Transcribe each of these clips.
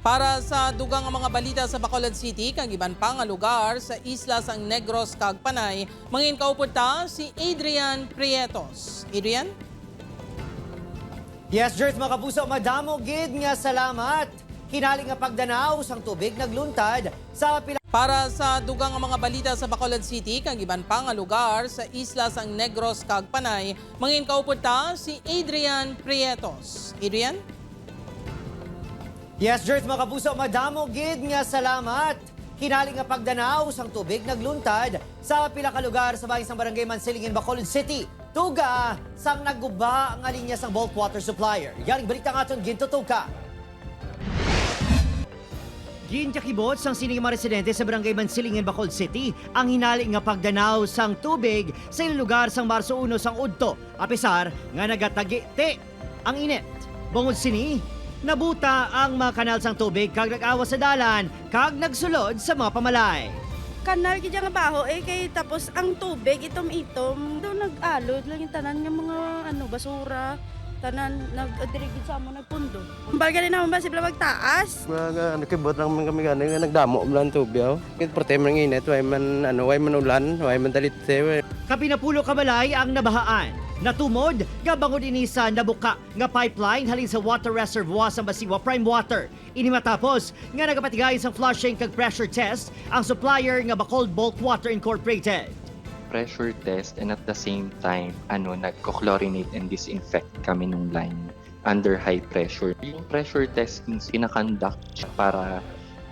Para sa dugang nga mga balita sa Bacolod City, kag iban pa nga lugar sa isla sang Negros kag Panay, mangin kaupunta si Adrian Prietos. Adrian? Yes, Jert, mga kapuso, madamo gid nga salamat. Hinaling nga pagdanaw sang tubig nagluntad sa pila. Para sa dugang nga mga balita sa Bacolod City, kag iban pa nga lugar sa isla sang Negros kag Panay, mangin kaupunta si Adrian Prietos. Adrian? Yes, Jert, mga kapuso, madamo gid nga salamat. Hinaling nga pagdanaw sang tubig nagluntad sa pila ka lugar sa bahin sang Barangay Mansilingin, Bacolod City. Tuga sang naguba nga linya sang bulk water supplier. Yaring balita nga aton gintutuog ka. Ginjakibot sang sining mga residente sa Barangay Mansilingin, Bacolod City ang hinaling nga pagdanaw sang tubig sa ilang lugar sang Marso 1 sang udto. Apisar nga nagatagi-ti ang init. Bungod sini, nabuta ang mga kanal sang tubig kag nag-awa sa dalan kag nagsulod sa mga pamalay. Kanal kaya nga baho kay tapos ang tubig itom-itom do nag-alod lang yung tanan nga mga basura tanan nag-dirigid sa amo nagpundo. Balga din naman ba sila magtaas? Mga kibot lang kami gani nga nagdamo ulan tubig. Kit portem ng init way man ulan, way man dalite. Kapinapulo kabalay ang nabahaan. Natumod, gabangod inisa nabuka nga pipeline halin sa water reservoir sa Basiwa Prime Water. Ini matapos nga nagapatigayon sang flushing kag pressure test ang supplier nga Bacolod Bulk Water Incorporated. Pressure test and at the same time nagko-chlorinate and disinfect kami nung line under high pressure. Yung pressure testing pinakonduct para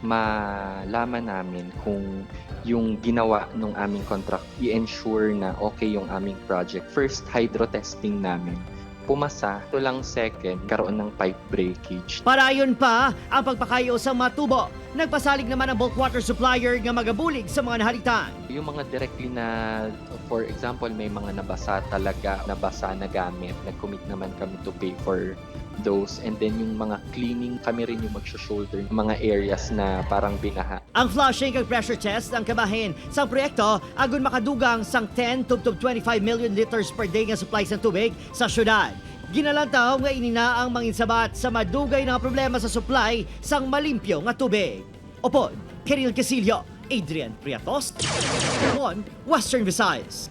malaman namin kung yung ginawa ng aming contract i-ensure na okay yung aming project. First hydro testing namin, pumasa. Ito lang second, karoon ng pipe breakage. Parayon pa ang pagpakayo sa matubo. Nagpasalig naman ang bulk water supplier nga magabulig sa mga nahalitan. Yung mga directly na, for example, may mga nabasa na gamit, nag-commit naman kami to pay for those. And then yung mga cleaning, kami rin yung mag-shoulder mga areas na parang binaha. Ang flushing kag pressure test ang kabahin sa proyekto agon makadugang sang 10 to 25 million liters per day nga supply sa tubig sa syudad. Ginalantaw nga inina ang manginsabat sa madugay na problema sa supply sang malimpyo nga tubig. Opod, Kiril Casillo, Adrian Prietos, Western Visayas.